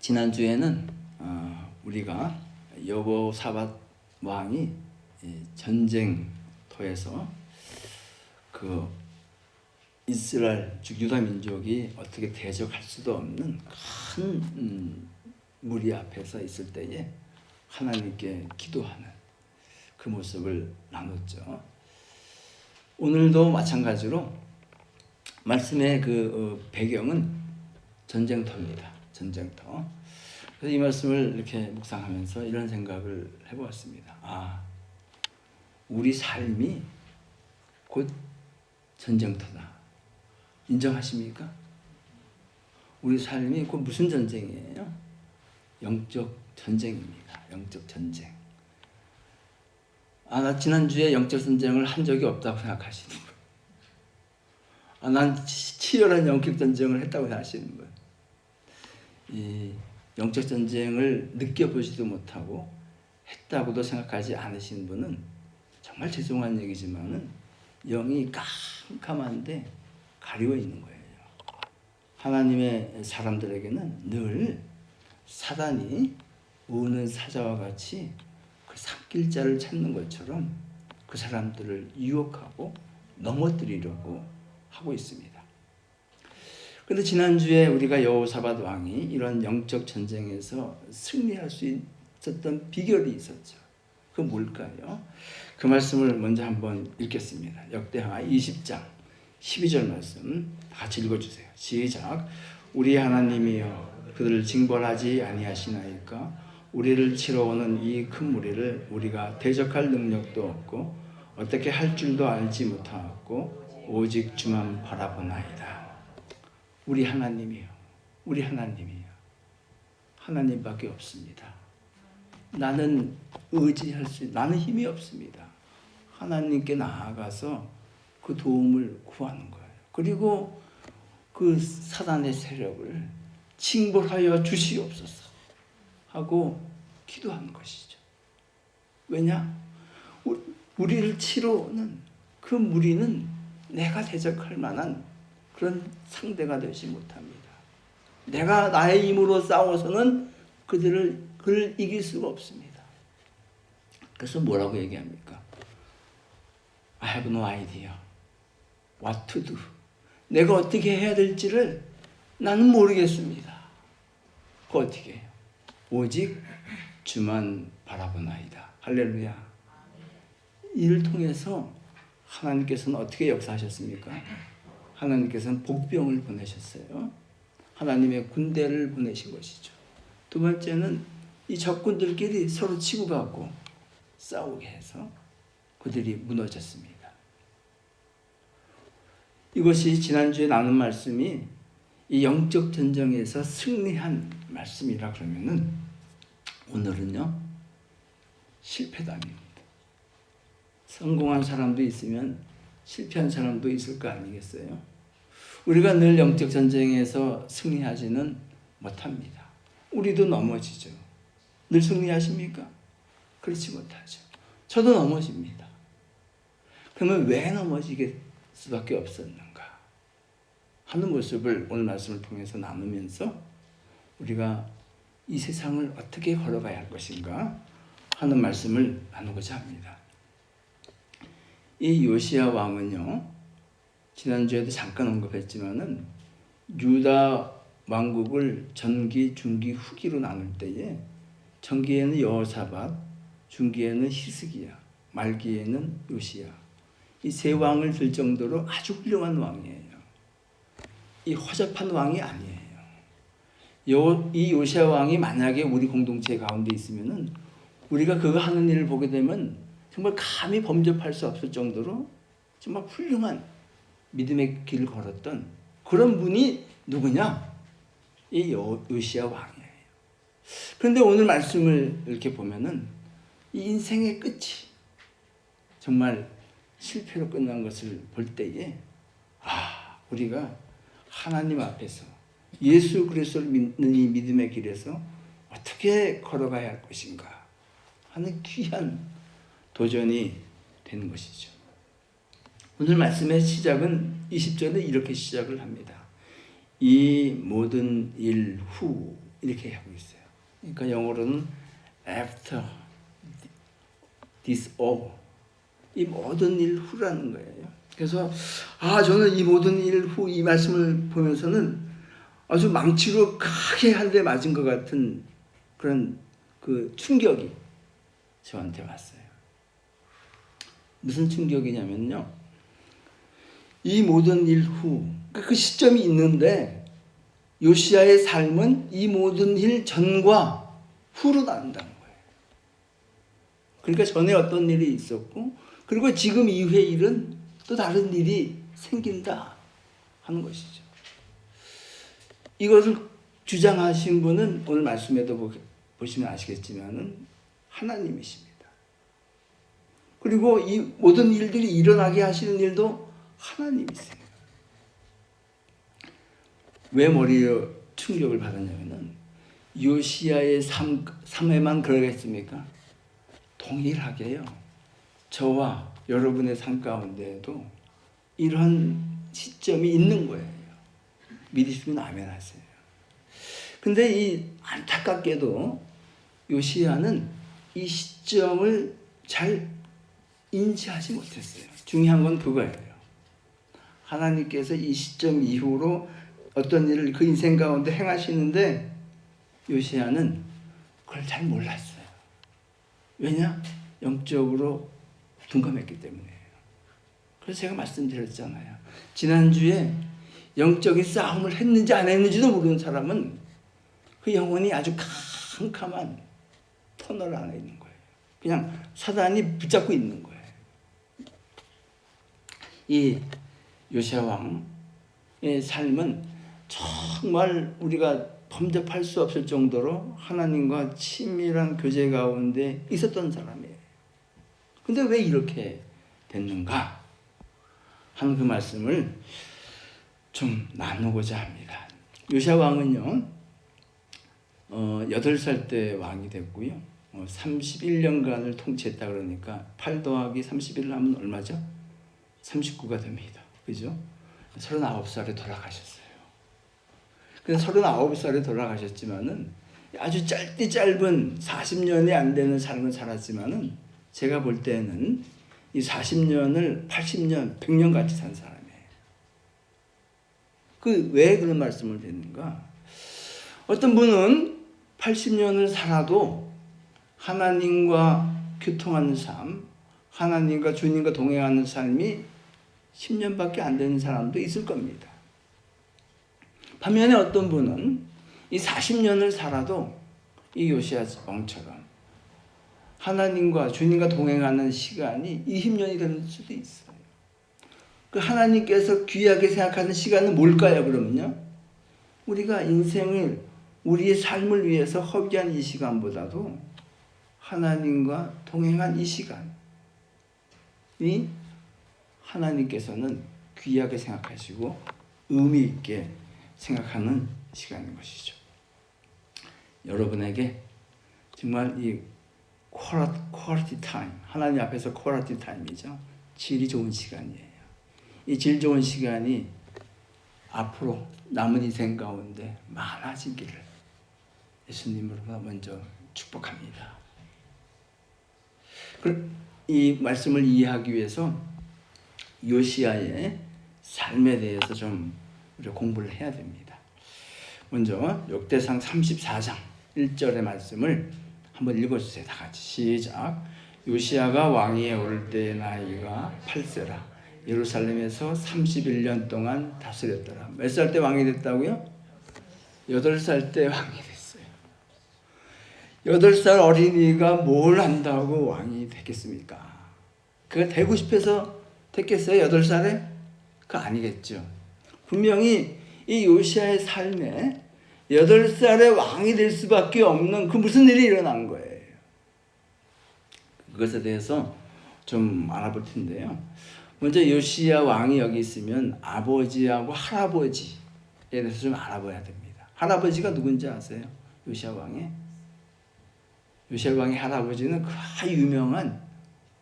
지난주에는 우리가 여호사밧 왕이 전쟁터에서 그 이스라엘 즉 유다 민족이 어떻게 대적할 수도 없는 큰 무리 앞에서 있을 때에 하나님께 기도하는 그 모습을 나눴죠. 오늘도 마찬가지로 말씀의 그 배경은 전쟁터입니다. 전쟁터. 그래서 이 말씀을 이렇게 묵상하면서 이런 생각을 해보았습니다. 우리 삶이 곧 전쟁터다. 인정하십니까? 우리 삶이 곧 무슨 전쟁이에요? 영적 전쟁입니다. 영적 전쟁. 나 지난주에 영적 전쟁을 한 적이 없다고 생각하시는 분. 난 치열한 영적 전쟁을 했다고 생각하시는 분. 이 영적 전쟁을 느껴보지도 못하고 했다고도 생각하지 않으신 분은 정말 죄송한 얘기지만은 영이 깜깜한데 가리워 있는 거예요. 하나님의 사람들에게는 늘 사단이 우는 사자와 같이 그 삭길 자를 찾는 것처럼 그 사람들을 유혹하고 넘어뜨리려고 하고 있습니다. 그런데 지난주에 우리가 여호사밧 왕이 이런 영적 전쟁에서 승리할 수 있었던 비결이 있었죠. 그 뭘까요? 그 말씀을 먼저 한번 읽겠습니다. 역대하 20장 12절 말씀 같이 읽어주세요. 시작. 우리 하나님이여 그들을 징벌하지 아니하시나이까? 우리를 치러 오는 이 큰 무리를 우리가 대적할 능력도 없고 어떻게 할 줄도 알지 못하고 오직 주만 바라보나이다. 우리 하나님이요. 우리 하나님이요. 하나님밖에 없습니다. 나는 나는 힘이 없습니다. 하나님께 나아가서 그 도움을 구하는 거예요. 그리고 그 사단의 세력을 징벌하여 주시옵소서 하고 기도하는 것이죠. 왜냐? 우리를 치러 오는 그 무리는 내가 대적할 만한 그런 상대가 되지 못합니다. 내가 나의 힘으로 싸워서는 그를 이길 수가 없습니다. 그래서 뭐라고 얘기합니까? I have no idea what to do. 내가 어떻게 해야 될지를 나는 모르겠습니다. 그거 어떻게 해요? 오직 주만 바라보나이다. 할렐루야. 이를 통해서 하나님께서는 어떻게 역사하셨습니까? 하나님께서는 복병을 보내셨어요. 하나님의 군대를 보내신 것이죠. 두 번째는 이 적군들끼리 서로 치고받고 싸우게 해서 그들이 무너졌습니다. 이것이 지난주에 나눈 말씀이 이 영적 전쟁에서 승리한 말씀이라 그러면은 오늘은요 실패담입니다. 성공한 사람도 있으면 실패한 사람도 있을 거 아니겠어요? 우리가 늘 영적 전쟁에서 승리하지는 못합니다. 우리도 넘어지죠. 늘 승리하십니까? 그렇지 못하죠. 저도 넘어집니다. 그러면 왜 넘어지게 수밖에 없었는가 하는 모습을 오늘 말씀을 통해서 나누면서 우리가 이 세상을 어떻게 걸어가야 할 것인가 하는 말씀을 나누고자 합니다. 이 요시야 왕은요, 지난주에도 잠깐 언급했지만은 유다 왕국을 전기, 중기, 후기로 나눌 때에 전기에는 여호사밧, 중기에는 히스기야, 말기에는 요시야. 이 세 왕을 들 정도로 아주 훌륭한 왕이에요. 이 허접한 왕이 아니에요. 이 요시야 왕이 만약에 우리 공동체 가운데 있으면은 우리가 그거 하는 일을 보게 되면 정말 감히 범접할 수 없을 정도로 정말 훌륭한 믿음의 길을 걸었던 그런 분이 누구냐? 이 요시야 왕이에요. 그런데 오늘 말씀을 이렇게 보면은 이 인생의 끝이 정말 실패로 끝난 것을 볼 때에 우리가 하나님 앞에서 예수 그리스도를 믿는 이 믿음의 길에서 어떻게 걸어가야 할 것인가 하는 귀한 도전이 되는 것이죠. 오늘 말씀의 시작은 20절에 이렇게 시작을 합니다. 이 모든 일 후 이렇게 하고 있어요. 그러니까 영어로는 after this all, 이 모든 일 후라는 거예요. 그래서 저는 이 모든 일 후 이 말씀을 보면서는 아주 망치로 크게 한 대 맞은 것 같은 그런 그 충격이 저한테 왔어요. 무슨 충격이냐면요, 이 모든 일 후, 그 시점이 있는데 요시야의 삶은 이 모든 일 전과 후로 나눈다는 거예요. 그러니까 전에 어떤 일이 있었고, 그리고 지금 이후의 일은 또 다른 일이 생긴다 하는 것이죠. 이것을 주장하신 분은 오늘 말씀에도 보시면 아시겠지만은 하나님이십니다. 그리고 이 모든 일들이 일어나게 하시는 일도 하나님이세요. 왜 머리에 충격을 받았냐면은 요시야의 삶에만 그러겠습니까? 동일하게요, 저와 여러분의 삶 가운데에도 이런 시점이 있는 거예요. 믿으시면 아멘 하세요. 근데 이 안타깝게도 요시야는 이 시점을 잘 인지하지 못했어요. 중요한 건 그거예요. 하나님께서 이 시점 이후로 어떤 일을 그 인생 가운데 행하시는데 요시야는 그걸 잘 몰랐어요. 왜냐? 영적으로 둔감했기 때문이에요. 그래서 제가 말씀드렸잖아요. 지난주에 영적인 싸움을 했는지 안 했는지도 모르는 사람은 그 영혼이 아주 캄캄한 터널 안에 있는 거예요. 그냥 사단이 붙잡고 있는 거예요. 이 요시야 왕의 삶은 정말 우리가 범접할 수 없을 정도로 하나님과 친밀한 교제 가운데 있었던 사람이에요. 근데 왜 이렇게 됐는가 하는 그 말씀을 좀 나누고자 합니다. 요시야 왕은요, 8살 때 왕이 됐고요. 31년간을 통치했다 그러니까 8 더하기 31을 하면 얼마죠? 39가 됩니다. 그죠? 39살에 돌아가셨어요. 그래서 39살에 돌아가셨지만은 아주 짧은 40년이 안 되는 삶을 살았지만은 제가 볼 때는 이 40년을 80년, 100년 같이 산 사람이에요. 왜 그런 말씀을 드리는가? 어떤 분은 80년을 살아도 하나님과 교통하는 삶, 하나님과 주님과 동행하는 삶이 10년밖에 안 되는 사람도 있을 겁니다. 반면에 어떤 분은 이 40년을 살아도 이 요시야 왕처럼 하나님과 주님과 동행하는 시간이 20년이 되는 수도 있어요. 그 하나님께서 귀하게 생각하는 시간은 뭘까요, 그러면요? 우리가 인생을, 우리의 삶을 위해서 허비한 이 시간보다도 하나님과 동행한 이 시간이 하나님께서는 귀하게 생각하시고 의미 있게 생각하는 시간인 것이죠. 여러분에게 정말 이 퀄리티 타임, 하나님 앞에서 퀄리티 타임이죠. 질이 좋은 시간이에요. 이 질 좋은 시간이 앞으로 남은 인생 가운데 많아지기를 예수님으로 먼저 축복합니다. 이 말씀을 이해하기 위해서 요시야의 삶에 대해서 좀 우리가 공부를 해야 됩니다. 먼저 역대상 34장 1절의 말씀을 한번 읽어주세요. 다 같이 시작. 요시야가 왕위에 오를 때 나이가 8세라. 예루살렘에서 31년 동안 다스렸더라. 몇 살 때 왕이 됐다고요? 8살 때 왕이 됐어요. 8살 어린이가 뭘 안다고 왕이 됐겠습니까? 그가 되고 싶어서 됐겠어요? 8살에? 그거 아니겠죠. 분명히 이 요시야의 삶에 8살에 왕이 될 수밖에 없는 그 무슨 일이 일어난 거예요. 그것에 대해서 좀 알아볼 텐데요. 먼저 요시야 왕이 여기 있으면 아버지하고 할아버지에 대해서 좀 알아봐야 됩니다. 할아버지가 누군지 아세요? 요시야 왕의? 요시야 왕의 할아버지는 그 유명한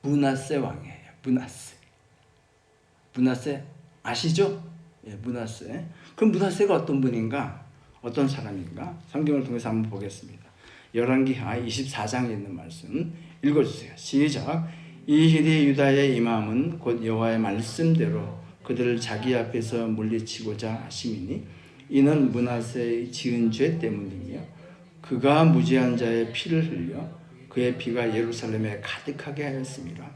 므낫세 왕이에요. 므낫세 아시죠? 예, 므낫세. 그럼 므낫세가 어떤 분인가? 어떤 사람인가? 성경을 통해서 한번 보겠습니다. 열왕기하 24장에 있는 말씀 읽어주세요. 시작. 이 일이 유다에 임함은 곧 여호와의 말씀대로 그들을 자기 앞에서 물리치고자 하심이니 이는 므낫세의 지은 죄 때문이며 그가 무죄한 자의 피를 흘려 그의 피가 예루살렘에 가득하게 하였습니다.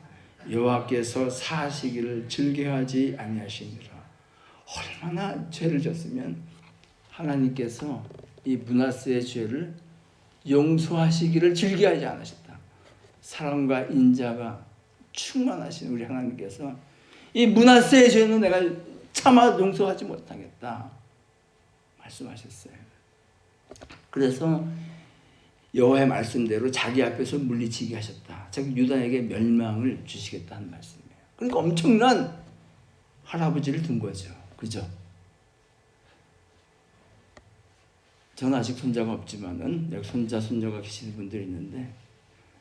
여호와께서 사하시기를 즐겨하지 아니하시니라. 얼마나 죄를 졌으면 하나님께서 이 므낫세의 죄를 용서하시기를 즐겨하지 않으셨다. 사랑과 인자가 충만하신 우리 하나님께서 이 므낫세의 죄는 내가 차마 용서하지 못하겠다 말씀하셨어요. 그래서 여호와의 말씀대로 자기 앞에서 물리치게 하셨다. 즉 유다에게 멸망을 주시겠다는 말씀이에요. 그러니까 엄청난 할아버지를 둔 거죠. 그죠? 저는 아직 손자가 없지만은 여기 손자 손녀가 계시는 분들이 있는데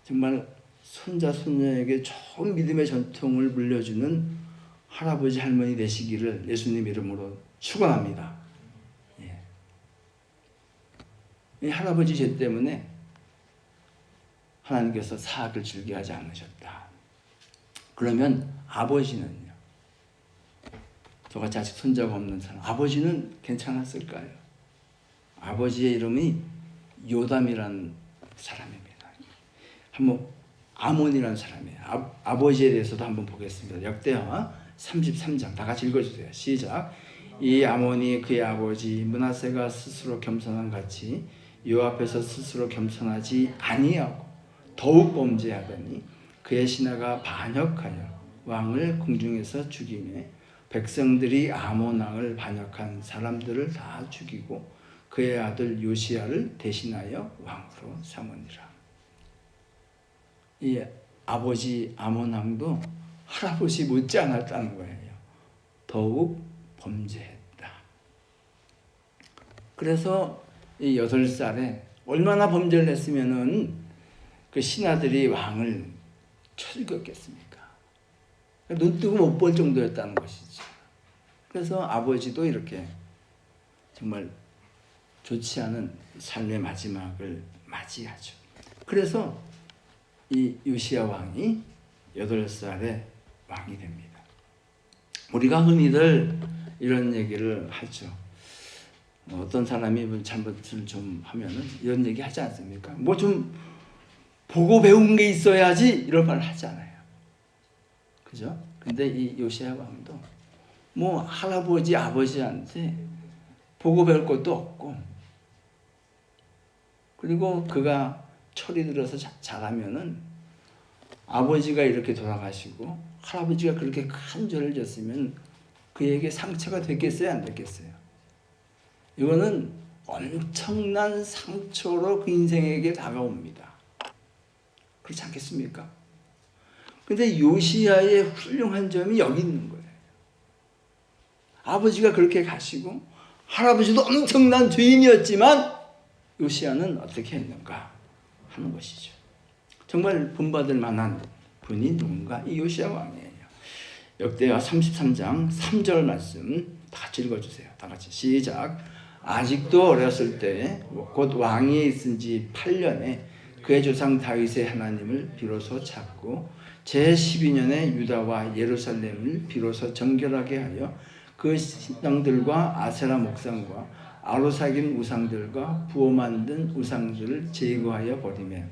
정말 손자 손녀에게 좋은 믿음의 전통을 물려주는 할아버지 할머니 되시기를 예수님 이름으로 축원합니다. 예. 이 할아버지 죄 때문에 하나님께서 사악을 즐겨하지 않으셨다. 그러면 아버지는요? 저같이 아직 손자가 없는 사람, 아버지는 괜찮았을까요? 아버지의 이름이 요담이라는 사람입니다. 한번 아몬이라는 사람이에요. 아버지에 대해서도 한번 보겠습니다. 역대하 33장 다 같이 읽어주세요. 시작. 이 아몬이 그의 아버지 므낫세가 스스로 겸손한 같이 여호와 앞에서 스스로 겸손하지 아니하고 더욱 범죄하더니 그의 신하가 반역하여 왕을 궁중에서 죽이며 백성들이 아몬 왕을 반역한 사람들을 다 죽이고 그의 아들 요시야를 대신하여 왕으로 삼으니라. 이 아버지 아몬 왕도 할아버지 못지 않았다는 거예요. 더욱 범죄했다. 그래서 이 8살에 얼마나 범죄를 했으면은 그 신하들이 왕을 쳐 죽였겠습니까? 눈 뜨고 못 볼 정도였다는 것이죠. 그래서 아버지도 이렇게 정말 좋지 않은 삶의 마지막을 맞이하죠. 그래서 이 요시야 왕이 8살에 왕이 됩니다. 우리가 흔히들 이런 얘기를 하죠. 어떤 사람이 잘못을 좀 하면은 이런 얘기 하지 않습니까? 뭐 좀 보고 배운 게 있어야지 이런 말을 하잖아요. 그죠? 근데 이 요시야 왕도 뭐 할아버지 아버지한테 보고 배울 것도 없고 그리고 그가 철이 들어서 자라면은 아버지가 이렇게 돌아가시고 할아버지가 그렇게 큰 죄를 졌으면 그에게 상처가 됐겠어요? 안 됐겠어요? 이거는 엄청난 상처로 그 인생에게 다가옵니다. 그렇지 않겠습니까? 근데 요시야의 훌륭한 점이 여기 있는 거예요. 아버지가 그렇게 가시고 할아버지도 엄청난 죄인이었지만 요시야는 어떻게 했는가 하는 것이죠. 정말 본받을 만한 분이 누군가? 이 요시야 왕이에요. 역대하 33장 3절 말씀 다 같이 읽어주세요. 다 같이 시작. 아직도 어렸을 때 곧 왕위에 있은 지 8년에 그의 조상 다윗의 하나님을 비로소 찾고 제12년에 유다와 예루살렘을 비로소 정결하게 하여 그 신당들과 아세라 목상과 아로사긴 우상들과 부어 만든 우상들을 제거하여 버리며.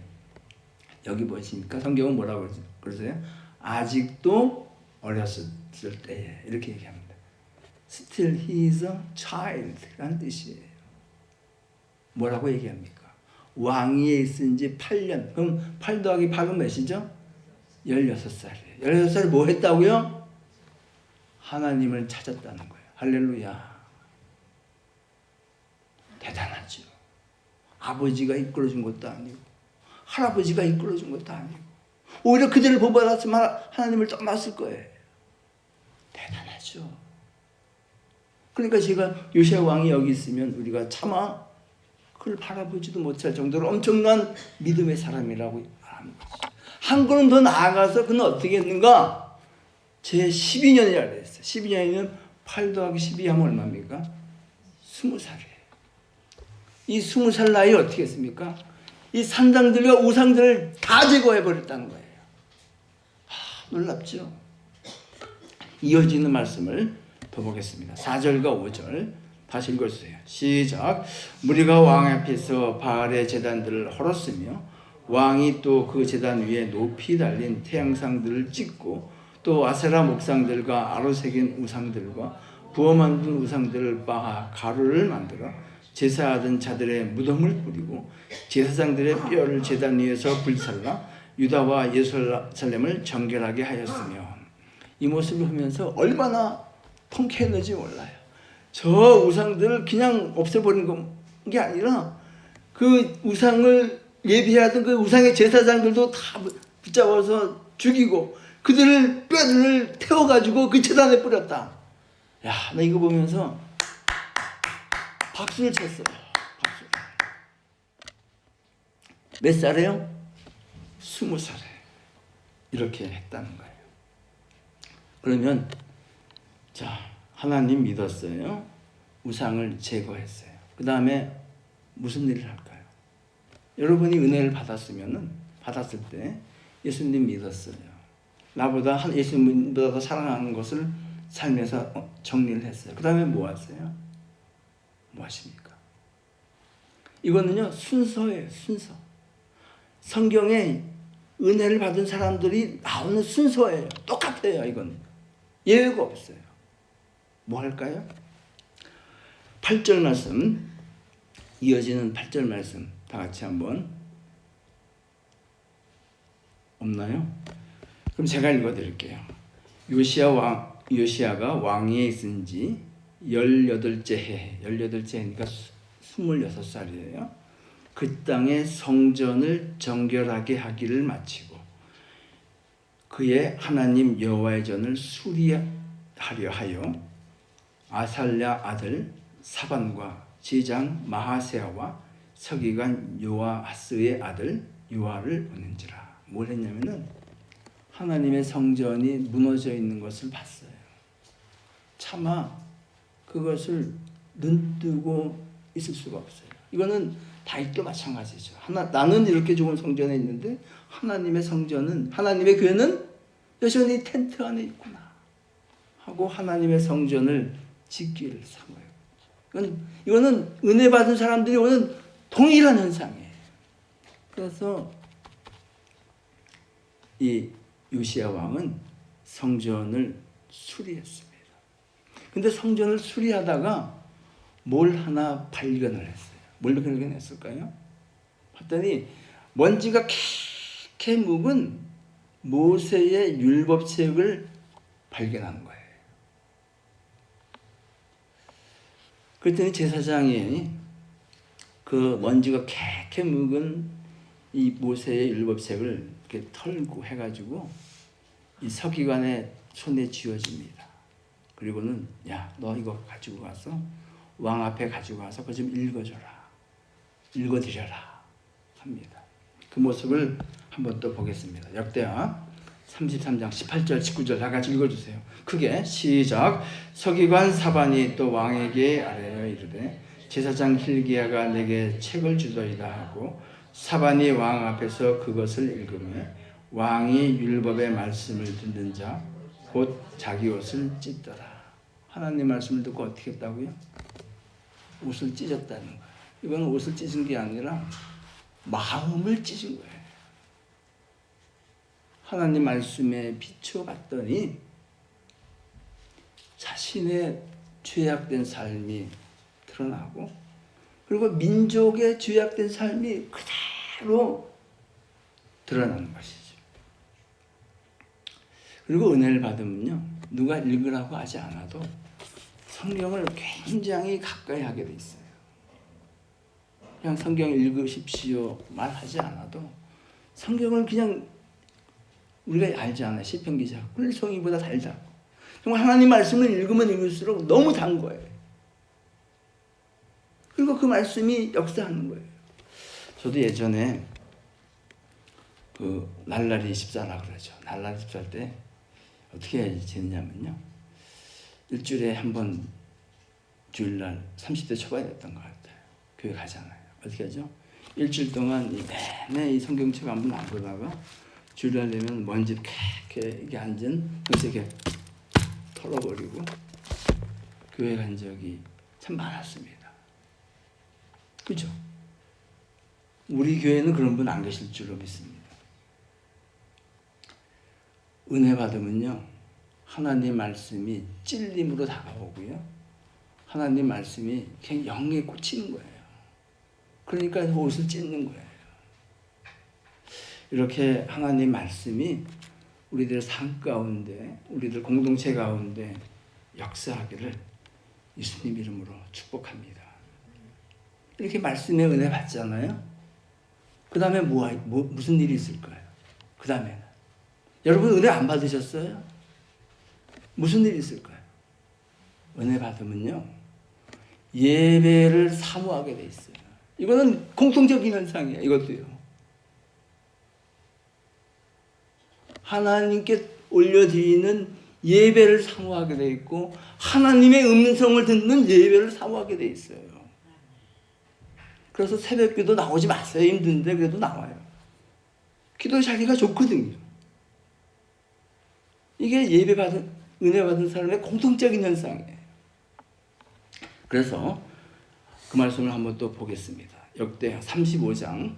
여기 보시니까 성경은 뭐라고 그러세요? 아직도 어렸을 때에 이렇게 얘기합니다. Still he is a child 라는 뜻이에요. 뭐라고 얘기합니까? 왕위에 있은 지 8년. 그럼 8 더하기 8은 몇이죠? 16살이에요. 16살에 뭐 했다고요? 하나님을 찾았다는 거예요. 할렐루야. 대단하죠. 아버지가 이끌어준 것도 아니고 할아버지가 이끌어준 것도 아니고 오히려 그들을 본받았으면 하나님을 떠났을 거예요. 대단하죠. 그러니까 제가 요시야 왕이 여기 있으면 우리가 차마 그를 바라보지도 못할 정도로 엄청난 믿음의 사람이라고 말하는 거죠. 한 걸음 더 나아가서 그는 어떻게 했는가? 제 12년이라고 그랬어요. 12년이면 8 더하기 12 하면 얼마입니까? 20살이에요. 이 20살 나이에 어떻게 했습니까? 이 산당들과 우상들을 다 제거해버렸다는 거예요. 놀랍죠? 이어지는 말씀을 더 보겠습니다. 4절과 5절 다시 읽어주세요. 시작. 무리가 왕 앞에서 바알의 제단들을 헐었으며 왕이 또 그 제단 위에 높이 달린 태양상들을 찍고 또 아세라 목상들과 아로 새긴 우상들과 부어 만든 우상들을 빻아 가루를 만들어 제사하던 자들의 무덤을 뿌리고 제사장들의 뼈를 제단 위에서 불살라 유다와 예루살렘을 정결하게 하였으며 이 모습을 보면서 얼마나 통쾌했는지 몰라요. 저 우상들을 그냥 없애버린 게 아니라 그 우상을 예비하던 그 우상의 제사장들도 다 붙잡아서 죽이고 그들을 뼈를 태워가지고 그 제단에 뿌렸다. 야, 나 이거 보면서 박수를 쳤어요. 박수. 몇 살이에요? 20살에 이렇게 했다는 거예요. 그러면 자, 하나님 믿었어요. 우상을 제거했어요. 그 다음에 무슨 일을 할까요? 여러분이 은혜를 받았을 때 예수님 믿었어요. 나보다 예수님보다 더 사랑하는 것을 삶에서 정리를 했어요. 그 다음에 뭐 하세요? 뭐 하십니까? 이거는요, 순서예요, 순서. 성경에 은혜를 받은 사람들이 나오는 순서예요. 똑같아요, 이건. 예외가 없어요. 뭐 할까요? 8절 말씀, 이어지는 8절 말씀 다 같이 한번. 없나요? 그럼 제가 읽어드릴게요. 요시야가 왕위에 있은 지 18째 해, 18째니까 26살이에요. 그 땅의 성전을 정결하게 하기를 마치고 그의 하나님 여호와의 전을 수리하려 하여 아살랴 아들 사반과 제장 마하세아와 서기관 요아하스의 아들 요아를 보낸지라. 뭘 했냐면은 하나님의 성전이 무너져 있는 것을 봤어요. 차마 그것을 눈뜨고 있을 수가 없어요. 이거는 다윗도 마찬가지죠. 나는 이렇게 좋은 성전에 있는데 하나님의 성전은, 하나님의 교회는 여전히 텐트 안에 있구나 하고 하나님의 성전을 짓기를 삼아요. 이거는 은혜 받은 사람들이 오는 동일한 현상이에요. 그래서 이 요시야 왕은 성전을 수리했습니다. 근데 성전을 수리하다가 뭘 하나 발견을 했어요. 뭘 발견했을까요? 봤더니 먼지가 캐 묵은 모세의 율법책을 발견한 거예요. 그랬더니 제사장이 그 먼지가 캐 묵은 이 모세의 율법책을 이렇게 털고 해가지고 이 서기관의 손에 쥐어집니다. 그리고는 야, 너 이거 가지고 가서 왕 앞에 가지고 가서 그거 좀 읽어드려라 합니다. 그 모습을 한번 또 보겠습니다. 역대하 33장 18절 19절 다 같이 읽어주세요. 크게 시작. 서기관 사반이 또 왕에게 아뢰어 이르되 제사장 hil기야가 내게 책을 주더이다 하고 사반이 왕 앞에서 그것을 읽으며 왕이 율법의 말씀을 듣는 자 곧 자기 옷을 찢더라. 하나님 말씀을 듣고 어떻게 했다고요? 옷을 찢었다는 거예요. 이거는 옷을 찢은 게 아니라 마음을 찢은 거예요. 하나님 말씀에 비춰봤더니 자신의 죄악된 삶이 드러나고 그리고 민족의 죄악된 삶이 그대로 드러나는 것이죠. 그리고 은혜를 받으면요, 누가 읽으라고 하지 않아도 성경을 굉장히 가까이 하게 돼 있어요. 그냥 성경 읽으십시오 말하지 않아도 성경을 그냥 우리가 알지 않아요. 시편 기자 꿀송이보다 달다. 정말 하나님 말씀을 읽으면 읽을수록 너무 단 거예요. 그리고 그 말씀이 역사하는 거예요. 저도 예전에 그 날라리 집사라 그러죠. 날라리 집사할 때 어떻게 지냈냐면요, 일주일에 한 번 주일날 30대 초반이었던 것 같아요. 교회 가잖아요. 어떻게 하죠? 일주일 동안 내내 이 성경책 한번 안 보다가 주일날 되면 먼지 이렇게 앉은 그래서 이렇게 털어버리고 교회 간 적이 참 많았습니다. 그죠? 우리 교회는 그런 분 안 계실 줄로 믿습니다. 은혜 받으면요, 하나님 말씀이 찔림으로 다가오고요, 하나님 말씀이 그냥 영에 꽂히는 거예요. 그러니까 옷을 찢는 거예요. 이렇게 하나님 말씀이 우리들 삶 가운데, 우리들 공동체 가운데 역사하기를 예수님 이름으로 축복합니다. 이렇게 말씀의 은혜 받잖아요. 그 다음에 무슨 일이 있을까요? 그 다음에는 여러분 은혜 안 받으셨어요? 무슨 일이 있을까요? 은혜 받으면요, 예배를 사모하게 돼 있어요. 이거는 공통적인 현상이에요. 이것도요. 하나님께 올려드리는 예배를 사모하게 돼 있고, 하나님의 음성을 듣는 예배를 사모하게 돼 있어요. 그래서 새벽기도 나오지 마세요. 힘든데 그래도 나와요. 기도 자기가 좋거든요. 이게 은혜 받은 사람의 공통적인 현상이에요. 그래서 그 말씀을 한번 또 보겠습니다. 역대하 35장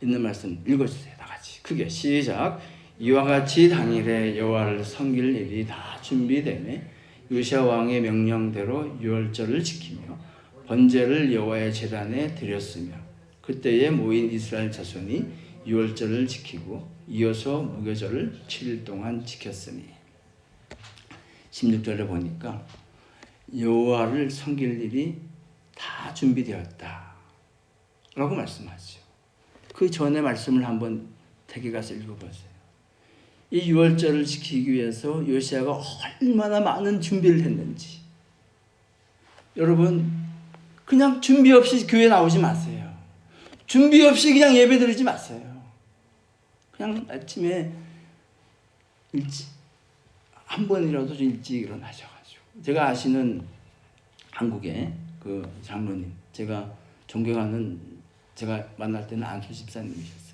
있는 말씀 읽어주세요. 다 같이 크게 시작. 이와 같이 당일에 여호와를 섬길 일이 다 준비되매 요시야 왕의 명령대로 유월절을 지키며 번제를 여호와의 제단에 드렸으며 그때에 모인 이스라엘 자손이 유월절을 지키고 이어서 무교절을 7일 동안 지켰으니. 16절에 보니까 여호와를 섬길 일이 다 준비되었다 라고 말씀하죠. 그 전에 말씀을 한번 댁에 가서 읽어보세요. 이 유월절을 지키기 위해서 요시야가 얼마나 많은 준비를 했는지. 여러분, 그냥 준비 없이 교회 나오지 마세요. 준비 없이 그냥 예배 드리지 마세요. 그냥 아침에 한 번이라도 일찍 일어나셔가지고. 제가 아시는 한국의 그 장로님, 제가 존경하는, 제가 만날 때는 안수 집사님이셨어요.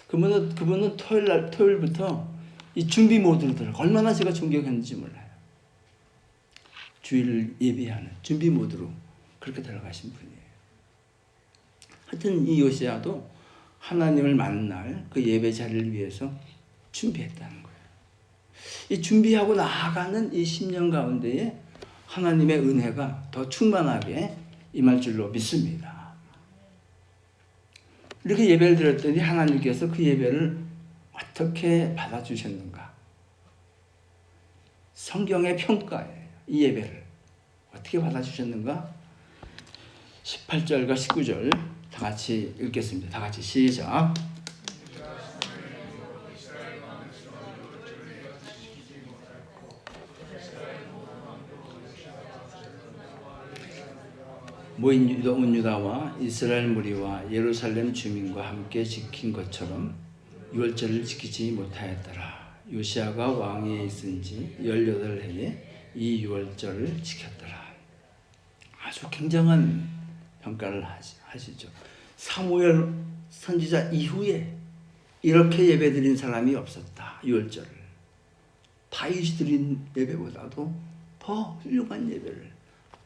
그분은 토요일부터 이 준비 모드로 들어가. 얼마나 제가 존경했는지 몰라요. 주일을 예배하는 준비 모드로 그렇게 들어가신 분이에요. 하여튼 이 요시야도 하나님을 만날 그 예배 자리를 위해서 준비했다는 거예요. 이 준비하고 나아가는 이 10년 가운데에 하나님의 은혜가 더 충만하게 임할 줄로 믿습니다. 이렇게 예배를 드렸더니 하나님께서 그 예배를 어떻게 받아주셨는가? 성경의 평가예요. 이 예배를 어떻게 받아주셨는가? 18절과 19절 다 같이 읽겠습니다. 다 같이 시작. 모인 온 유다와 이스라엘 무리와 예루살렘 주민과 함께 지킨 것처럼 유월절을 지키지 못하였더라. 요시야가 왕위에 있은 지 18해에 이 유월절을 지켰더라. 아주 굉장한 평가를 하시죠. 사무엘 선지자 이후에 이렇게 예배드린 사람이 없었다. 유월절을 다윗이 드린 예배보다도 더 훌륭한 예배를,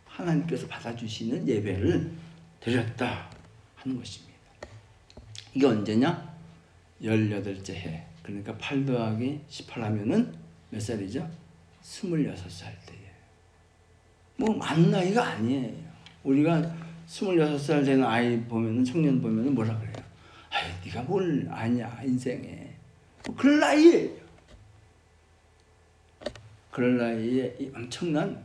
하나님께서 받아주시는 예배를 드렸다 하는 것입니다. 이게 언제냐? 18째 해. 그러니까 8 더하기 18 하면은 몇 살이죠? 26살 때에. 뭐 많은 나이가 아니에요. 우리가 26살 되는 아이 보면은, 청년 보면은 뭐라 그래요? 아유, 네가 뭘 아냐 인생에. 뭐 그럴 나이에요. 그럴 나이에 이 엄청난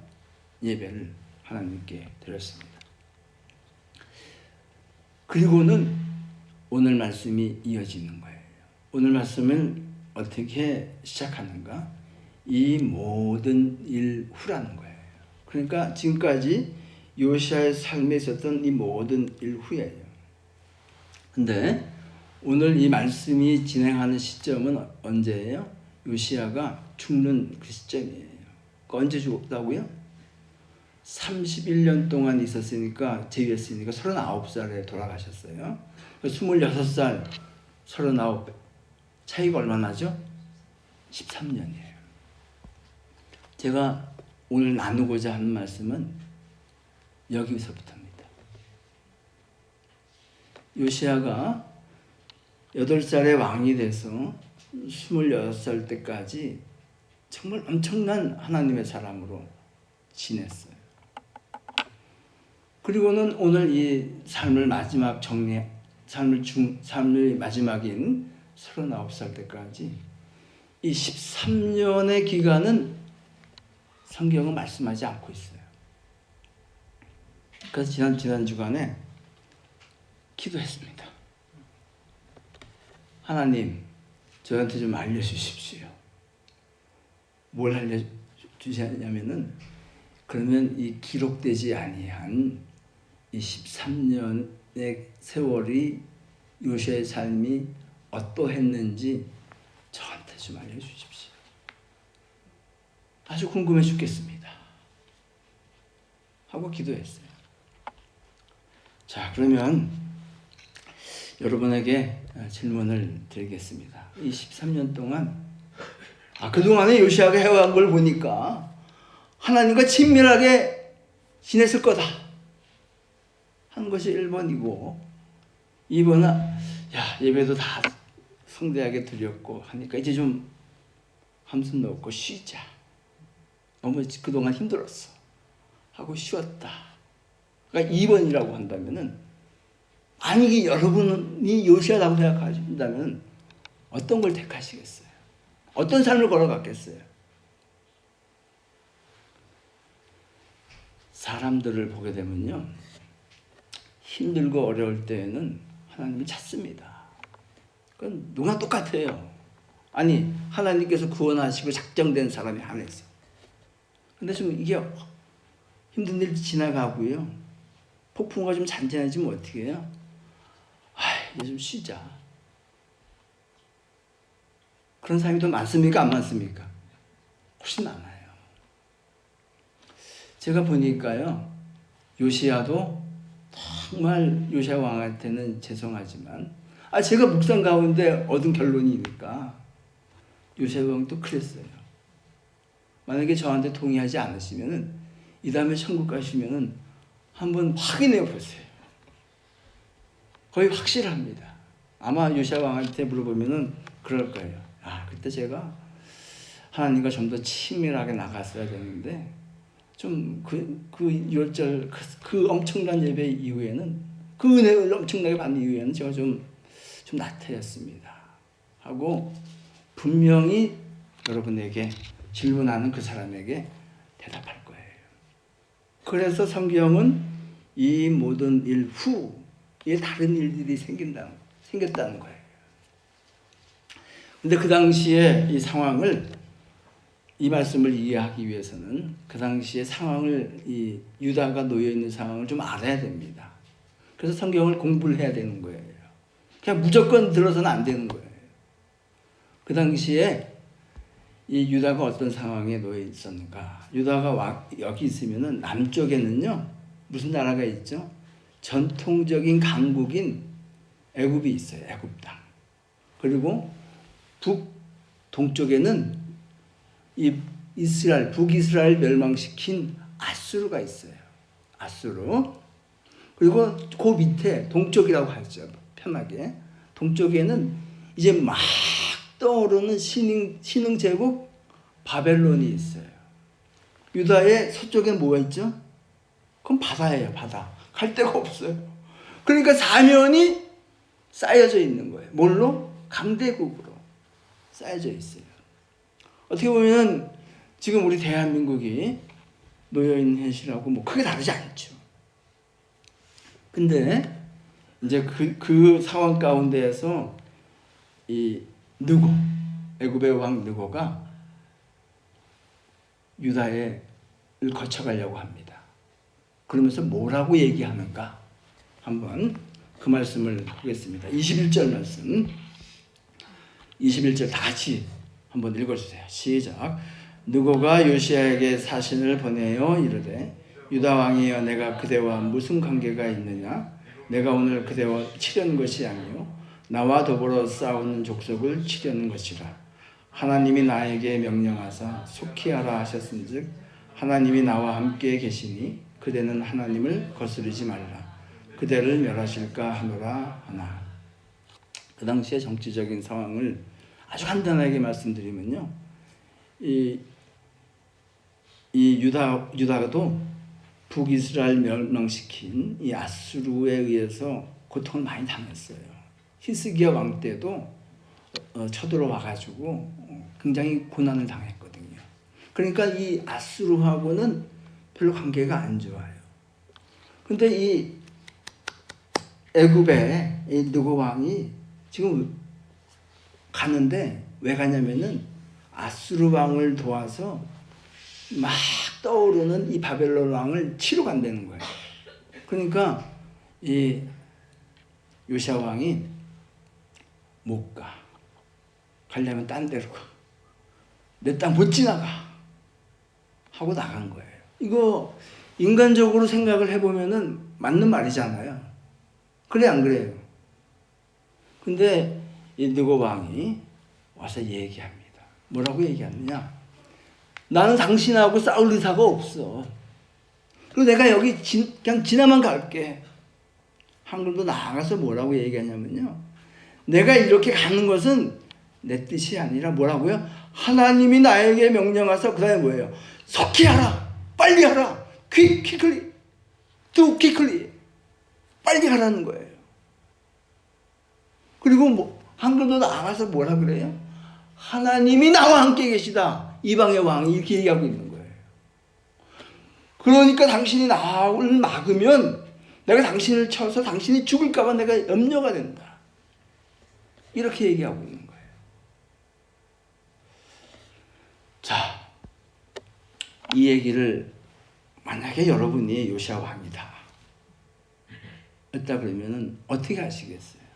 예배를 하나님께 드렸습니다. 그리고는 오늘 말씀이 이어지는 거예요. 오늘 말씀을 어떻게 시작하는가? 이 모든 일 후라는 거예요. 그러니까 지금까지 요시야의 삶에 있었던 이 모든 일 후예요. 근데 오늘 이 말씀이 진행하는 시점은 언제예요? 요시야가 죽는 그 시점이에요. 언제 죽었다고요? 31년 동안 있었으니까 제위했으니까 39살에 돌아가셨어요. 26살, 39 차이가 얼마나 나죠? 13년이에요. 제가 오늘 나누고자 하는 말씀은 여기서부터입니다. 요시야가 8살에 왕이 돼서 26살 때까지 정말 엄청난 하나님의 사람으로 지냈어요. 그리고는 오늘 이 삶을 마지막 삶의 마지막인 39살 때까지 이 13년의 기간은 성경은 말씀하지 않고 있어요. 그래서 지난 주간에 기도했습니다. 하나님, 저한테 좀 알려주십시오. 뭘 알려주시냐면은, 그러면 이 기록되지 아니한 이 13년의 세월이 요시야의 삶이 어떠했는지 저한테 좀 알려주십시오. 아주 궁금해 죽겠습니다. 하고 기도했어요. 자, 그러면 여러분에게 질문을 드리겠습니다. 이 13년 동안 그동안에 요시야가 해온 걸 보니까 하나님과 친밀하게 지냈을 거다 하는 것이 1번이고, 2번은 예배도 다 성대하게 드렸고 하니까 이제 좀 한숨 놓고 쉬자. 너무 그동안 힘들었어 하고 쉬었다. 그러니까 2번이라고 한다면은, 만약에 여러분이 요시야라고 생각하신다면 어떤 걸 택하시겠어요? 어떤 삶을 걸어갔겠어요? 사람들을 보게 되면요, 힘들고 어려울 때에는 하나님을 찾습니다. 그건 누구나 똑같아요. 아니, 하나님께서 구원하시고 작정된 사람이 안에서. 근데 좀 이게 힘든 일 지나가고요, 폭풍우가 좀 잔잔해지면 어떻게 해요? 이제 좀 쉬자. 그런 사람이 더 많습니까? 안 많습니까? 훨씬 많아요. 제가 보니까요, 요시야도 정말 요시야 왕한테는 죄송하지만, 제가 묵상 가운데 얻은 결론이니까 요시야 왕도 그랬어요. 만약에 저한테 동의하지 않으시면은, 이 다음에 천국 가시면은 한번 확인해 보세요. 거의 확실합니다. 아마 요시야 왕한테 물어보면은 그럴 거예요. 그때 제가 하나님과 좀 더 친밀하게 나갔어야 되는데, 좀 그 열절, 그 엄청난 예배 이후에는, 그 은혜를 엄청나게 받는 이후에는 제가 좀 나태했습니다 하고 분명히 여러분에게 질문하는 그 사람에게 대답할 거예요. 그래서 성경은 이 모든 일 후에 다른 일들이 생겼다는 거예요. 근데 그 당시에 이 말씀을 이해하기 위해서는 그 당시의 상황을, 이 유다가 놓여 있는 상황을 좀 알아야 됩니다. 그래서 성경을 공부를 해야 되는 거예요. 그냥 무조건 들어서는 안 되는 거예요. 그 당시에 이 유다가 어떤 상황에 놓여 있었는가? 유다가 여기 있으면은 남쪽에는요, 무슨 나라가 있죠? 전통적인 강국인 애굽이 있어요. 애굽 땅. 그리고 동쪽에는 이 북이스라엘 멸망시킨 아수르가 있어요. 아수르. 그리고 그 밑에 동쪽이라고 하죠. 편하게. 동쪽에는 이제 막 떠오르는 신흥 제국 바벨론이 있어요. 유다의 서쪽에 뭐가 있죠? 그건 바다예요. 바다. 갈 데가 없어요. 그러니까 사면이 쌓여져 있는 거예요. 뭘로? 강대국으로 쌓여져 있어요. 어떻게 보면 지금 우리 대한민국이 놓여있는 현실하고 크게 다르지 않죠. 근데 이제 그 상황 가운데에서 이 애굽의 왕 느고가 유다를 거쳐가려고 합니다. 그러면서 뭐라고 얘기하는가? 한번 그 말씀을 보겠습니다. 21절 말씀. 21절 다 같이 한번 읽어주세요. 시작. 느고가 요시야에게 사신을 보내어 이르되 유다 왕이여 내가 그대와 무슨 관계가 있느냐? 내가 오늘 그대와 치려는 것이 아니요 나와 더불어 싸우는 족속을 치려는 것이라. 하나님이 나에게 명령하사 속히 하라 하셨은즉 하나님이 나와 함께 계시니 그대는 하나님을 거스르지 말라. 그대를 멸하실까 하노라 하나. 그 당시의 정치적인 상황을 아주 간단하게 말씀드리면요, 이 유다도 북이스라엘 멸망시킨 이 아수르에 의해서 고통을 많이 당했어요. 히스기야 왕 때도 쳐들어와 가지고 굉장히 고난을 당했거든요. 그러니까 이 아수르하고는 별로 관계가 안 좋아요. 근데 이 애굽에 이 느고 왕이 지금 가는데 왜 가냐면은 아수르 왕을 도와서 막 떠오르는 이 바벨론 왕을 치러 간다는 거예요. 그러니까 이 요시야 왕이 못 가. 가려면 딴 데로 가. 내 땅 못 지나가. 하고 나간 거예요. 이거 인간적으로 생각을 해보면은 맞는 말이잖아요. 그래 안 그래요? 근데 이 느고 왕이 와서 얘기합니다. 뭐라고 얘기하느냐? 나는 당신하고 싸울 의사가 없어. 그리고 내가 여기 그냥 지나만 갈게. 한글도 나아가서 뭐라고 얘기하냐면요, 내가 이렇게 가는 것은 내 뜻이 아니라 뭐라고요? 하나님이 나에게 명령하사, 그 다음에 뭐예요? 속히 하라! 빨리 하라! quickly! do quickly! 빨리 하라는 거예요. 그리고 뭐 한글도 나아가서 뭐라 그래요? 하나님이 나와 함께 계시다. 이방의 왕이 이렇게 얘기하고 있는 거예요. 그러니까 당신이 나를 막으면 내가 당신을 쳐서 당신이 죽을까 봐 내가 염려가 된다. 이렇게 얘기하고 있는 거예요. 자, 이 얘기를 만약에 여러분이 요시야 왕이다 했다 그러면은 어떻게 하시겠어요?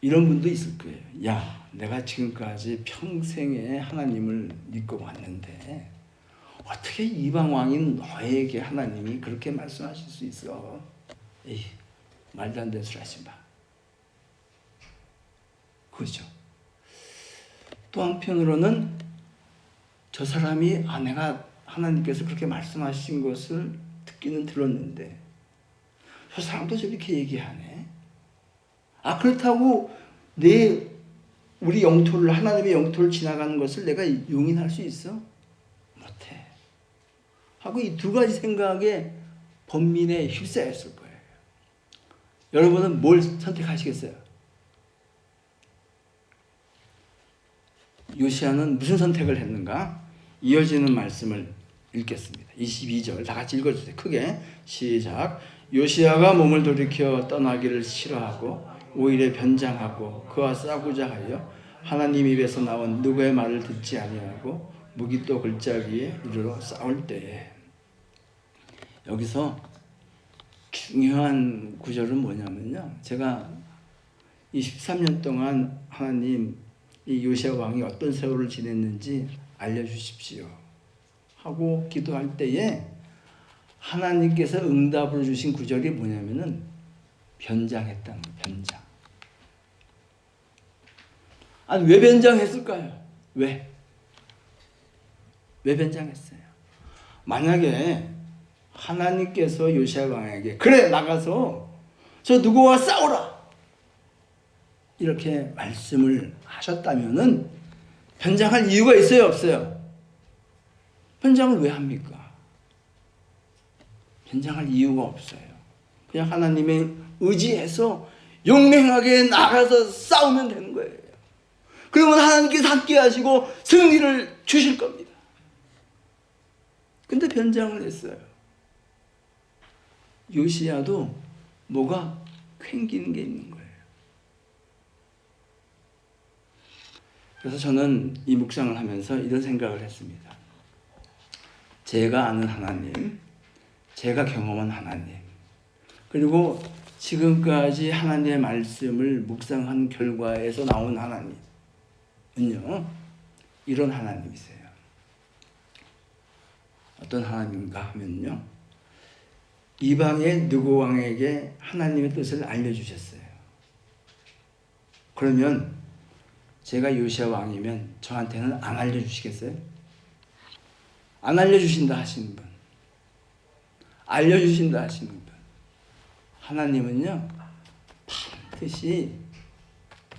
이런 분도 있을 거예요. 야, 내가 지금까지 평생에 하나님을 믿고 왔는데 어떻게 이방 왕인 너에게 하나님이 그렇게 말씀하실 수 있어? 에이, 말도 안 되는 소리 하지 마. 그죠? 또 한편으로는 저 사람이 내가 하나님께서 그렇게 말씀하신 것을 듣기는 들었는데 저 사람도 저렇게 얘기하네. 그렇다고 우리 영토를, 하나님의 영토를 지나가는 것을 내가 용인할 수 있어? 못해. 하고 이 두 가지 생각에 번민에 휩싸였을 거예요. 여러분은 뭘 선택하시겠어요? 요시야는 무슨 선택을 했는가? 이어지는 말씀을 읽겠습니다. 22절 다 같이 읽어주세요. 크게 시작. 요시야가 몸을 돌이켜 떠나기를 싫어하고 오히려 변장하고 그와 싸우자 하여 하나님 입에서 나온 누구의 말을 듣지 아니하고 무기또 골짜기에 이르러 싸울 때에. 여기서 중요한 구절은 뭐냐면요, 제가 이 13년 동안 하나님 이 요시야 왕이 어떤 세월을 지냈는지 알려주십시오 하고 기도할 때에 하나님께서 응답을 주신 구절이 뭐냐면은 변장했다는 거예요. 변장. 왜 변장했을까요? 왜 변장했어요? 만약에 하나님께서 요시야 왕에게 그래 나가서 저 누구와 싸우라 이렇게 말씀을 하셨다면은 변장할 이유가 있어요, 없어요? 변장을 왜 합니까? 변장할 이유가 없어요. 그냥 하나님의 의지해서 용맹하게 나가서 싸우면 되는 거예요. 그러면 하나님께서 함께 하시고 승리를 주실 겁니다. 근데 변장을 했어요. 요시야도 뭐가 퀭기는 게 있는 거예요. 그래서 저는 이 묵상을 하면서 이런 생각을 했습니다. 제가 아는 하나님, 제가 경험한 하나님, 그리고 지금까지 하나님의 말씀을 묵상한 결과에서 나온 하나님은요, 이런 하나님이세요. 어떤 하나님인가 하면요, 이방의 느고 왕에게 하나님의 뜻을 알려주셨어요. 그러면 제가 요시야 왕이면 저한테는 안 알려주시겠어요? 안 알려주신다 하시는 분, 알려주신다 하시는 분, 하나님은요 반드시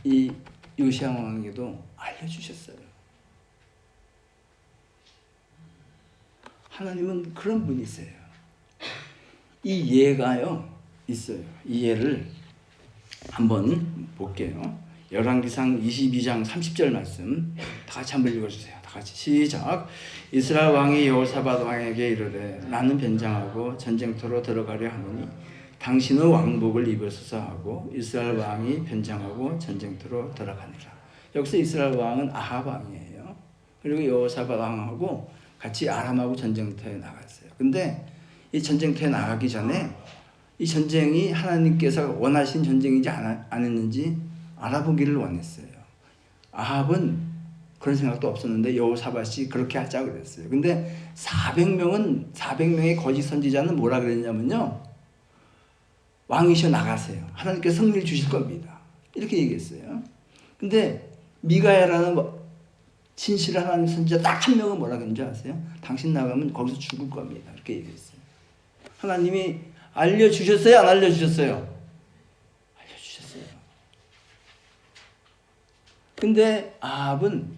이 요시야 왕에게도 알려주셨어요. 하나님은 그런 분이세요. 이 예가요 있어요. 이 예를 한번 볼게요. 열왕기상 22장 30절 말씀 다 같이 한번 읽어주세요. 다 같이 시작. 이스라엘 왕이 여호사밧 왕에게 이르되 나는 변장하고 전쟁터로 들어가려 하노니 당신은 왕복을 입으소서 하고 이스라엘 왕이 변장하고 전쟁터로 들어가니라. 여기서 이스라엘 왕은 아합 왕이에요. 그리고 여호사밧 왕하고 같이 아람하고 전쟁터에 나갔어요. 근데 이 전쟁터에 나가기 전에 이 전쟁이 하나님께서 원하신 전쟁인지 아니었는지 알아보기를 원했어요. 아합은 그런 생각도 없었는데 여호사밧이 그렇게 하자고 그랬어요. 근데 400명의 거짓 선지자는 뭐라 그랬냐면요, 왕이셔 나가세요. 하나님께서 승리를 주실 겁니다. 이렇게 얘기했어요. 근데 미가야라는 진실한 하나님 선지자 딱 한 명은 뭐라 그런지 아세요? 당신 나가면 거기서 죽을 겁니다. 이렇게 얘기했어요. 하나님이 알려주셨어요? 안 알려주셨어요? 알려주셨어요. 근데 아합은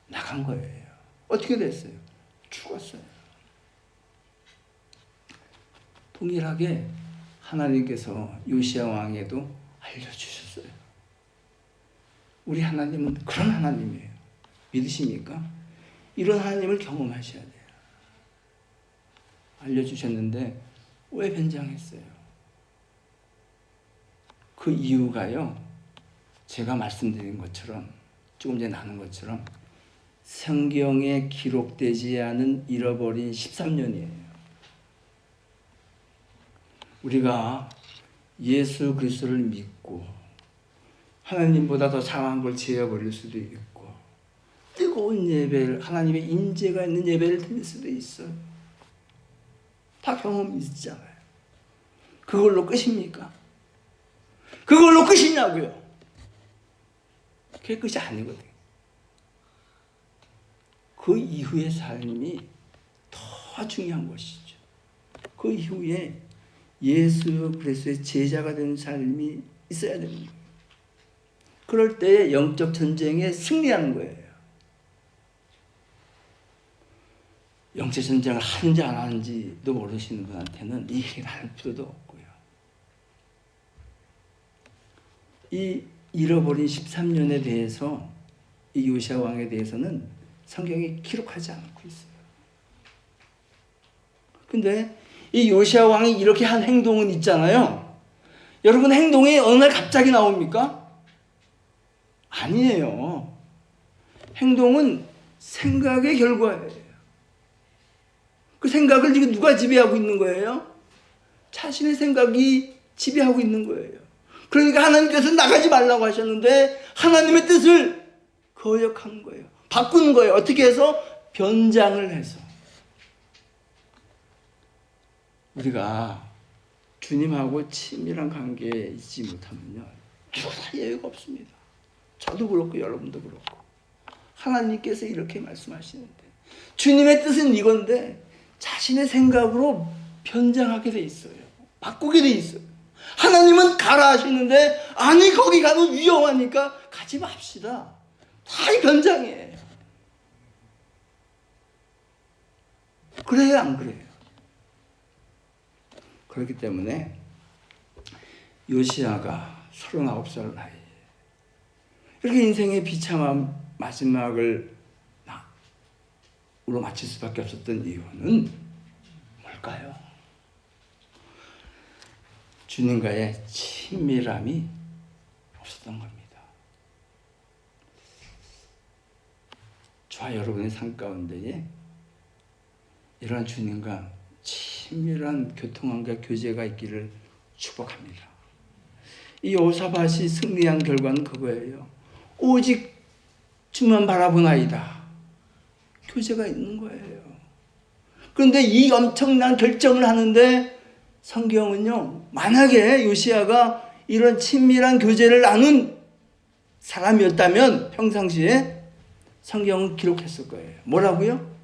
나간 거예요. 어떻게 됐어요? 죽었어요. 동일하게 하나님께서 요시야 왕에도 알려주셨어요. 우리 하나님은 그런 하나님이에요. 믿으십니까? 이런 하나님을 경험하셔야 돼요. 알려주셨는데 왜 변장했어요? 그 이유가요, 제가 말씀드린 것처럼, 조금 전에 나눈 것처럼 성경에 기록되지 않은 잃어버린 13년이에요. 우리가 예수 그리스도를 믿고 하나님보다 더 상한 걸 지어버릴 수도 있고, 뜨거운 예배를, 하나님의 인재가 있는 예배를 드릴 수도 있어요. 다 경험이 있잖아요. 그걸로 끝입니까? 그걸로 끝이냐고요? 그게 끝이 아니거든요. 그 이후의 삶이 더 중요한 것이죠. 그 이후에 예수 그리스도의 제자가 되는 삶이 있어야 됩니다. 그럴 때 영적 전쟁에 승리하는 거예요. 영적 전쟁을 하는지 안 하는지도 모르시는 분한테는 이 얘기를 할 필요도 없고요. 이 잃어버린 13년에 대해서, 이 요시야 왕에 대해서는 성경에 기록하지 않고 있어요. 근데 이 요시야 왕이 이렇게 한 행동은 있잖아요. 여러분, 행동이 어느 날 갑자기 나옵니까? 아니에요. 행동은 생각의 결과예요. 그 생각을 지금 누가 지배하고 있는 거예요? 자신의 생각이 지배하고 있는 거예요. 그러니까 하나님께서 나가지 말라고 하셨는데 하나님의 뜻을 거역한 거예요. 바꾸는 거예요. 어떻게 해서? 변장을 해서. 우리가 주님하고 친밀한 관계에 있지 못하면요, 누구나 예외가 없습니다. 저도 그렇고 여러분도 그렇고. 하나님께서 이렇게 말씀하시는데, 주님의 뜻은 이건데 자신의 생각으로 변장하게 돼 있어요. 바꾸게 돼 있어요. 하나님은 가라 하시는데, 아니 거기 가면 위험하니까 가지 맙시다. 다 변장이에요. 그래요, 안 그래요? 그렇기 때문에 요시야가 39살 나이에 이렇게 인생의 비참한 마지막을 으로 마칠 수밖에 없었던 이유는 뭘까요? 주님과의 친밀함이 없었던 겁니다. 저와 여러분의 삶 가운데에 이러한 주님과 친밀한 교통함과 교제가 있기를 축복합니다. 이 여호사밧이 승리한 결과는 그거예요. 오직 주만 바라보나이다. 교제가 있는 거예요. 그런데 이 엄청난 결정을 하는데 성경은요, 만약에 요시야가 이런 친밀한 교제를 나눈 사람이었다면 평상시에 성경은 기록했을 거예요. 뭐라고요?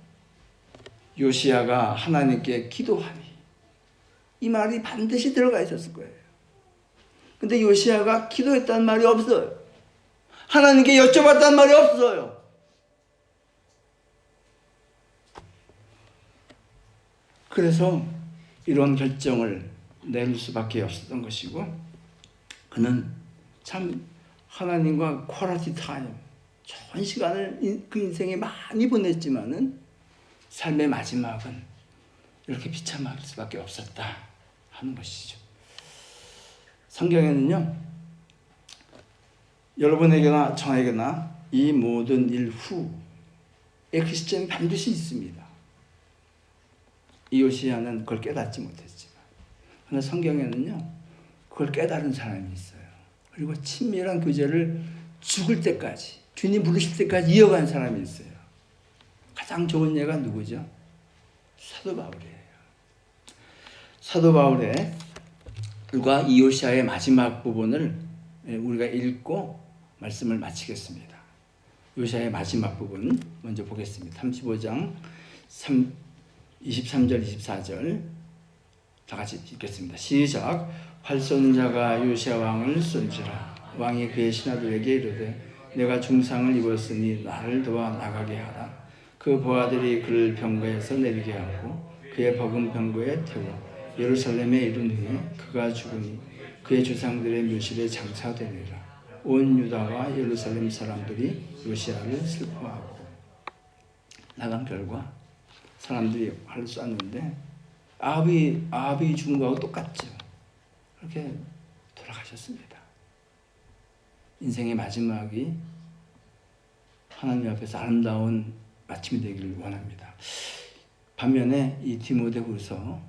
요시야가 하나님께 기도하니, 이 말이 반드시 들어가 있었을 거예요. 근데 요시야가 기도했다는 말이 없어요. 하나님께 여쭤봤다는 말이 없어요. 그래서 이런 결정을 내릴 수밖에 없었던 것이고, 그는 참 하나님과 퀄리티 타임, 좋은 시간을 그 인생에 많이 보냈지만은 삶의 마지막은 이렇게 비참할 수밖에 없었다 하는 것이죠. 성경에는요, 여러분에게나 저에게나 이 모든 일 후의 그 시점이 반드시 있습니다. 이 요시야는 그걸 깨닫지 못했지만, 그러나 성경에는요, 그걸 깨달은 사람이 있어요. 그리고 친밀한 교제를 죽을 때까지, 주님 부르실 때까지 이어간 사람이 있어요. 가장 좋은 예가 누구죠? 사도 바울이에요. 사도 바울의 과 이 요시야의 마지막 부분을 우리가 읽고 말씀을 마치겠습니다. 요시야의 마지막 부분 먼저 보겠습니다. 35장 23절 24절 다 같이 읽겠습니다. 시작. 활손자가 요시야 왕을 쏜지라. 왕이 그의 신하들에게 이르되 내가 중상을 입었으니 나를 도와 나가게 하라. 그 보아들이 그를 병거에서 내리게 하고 그의 버금 병거에 태워 예루살렘에 이른 후에 그가 죽으니 그의 조상들의 묘실에 장사되리라. 온 유다와 예루살렘 사람들이 요시야를 슬퍼하고, 나간 결과 사람들이 활을 쐈는데 아합이 죽은 거하고 똑같죠. 그렇게 돌아가셨습니다. 인생의 마지막이 하나님 앞에서 아름다운 마침이 되기를 원합니다. 반면에 이 디모데후서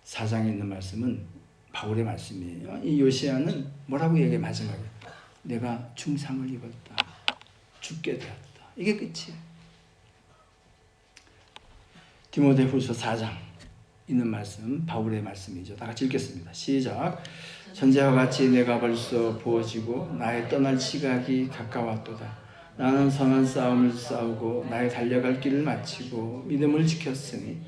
4장에 있는 말씀은 바울의 말씀이에요. 이 요시야는 뭐라고 얘기해? 마지막에 내가 중상을 입었다, 죽게 되었다, 이게 끝이에요. 디모데후서 4장 있는 말씀 바울의 말씀이죠. 다 같이 읽겠습니다. 시작. 전제와 같이 내가 벌써 부어지고 나의 떠날 시각이 가까웠도다. 나는 선한 싸움을 싸우고 나의 달려갈 길을 마치고 믿음을 지켰으니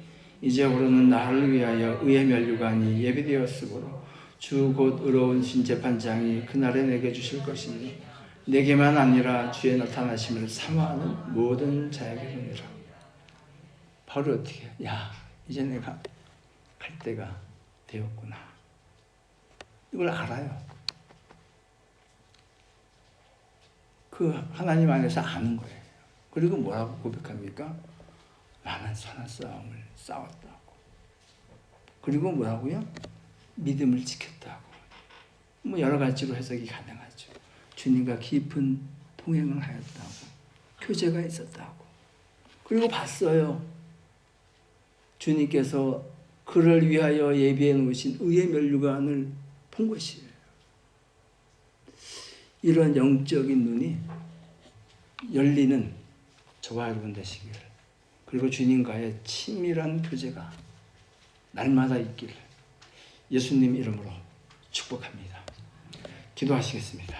이제부로는 나를 위하여 의의 면류관이 예비되었으므로 주 곧 의로운 신재판장이 그날에 내게 주실 것이니 내게만 아니라 주의 나타나심을 사모하는 모든 자에게로니라. 바울이 어떻게 해요? 야, 이제 내가 갈 때가 되었구나. 이걸 알아요. 그 하나님 안에서 아는 거예요. 그리고 뭐라고 고백합니까? 나는 선한 싸움을 싸웠다고. 그리고 뭐라고요? 믿음을 지켰다고. 뭐 여러 가지로 해석이 가능하죠. 주님과 깊은 동행을 하였다고. 교제가 있었다고. 그리고 봤어요. 주님께서 그를 위하여 예비해 놓으신 의의 면류관을 본 것이에요. 이런 영적인 눈이 열리는 저와 여러분 되시기를, 그리고 주님과의 친밀한 교제가 날마다 있기를 예수님 이름으로 축복합니다. 기도하시겠습니다.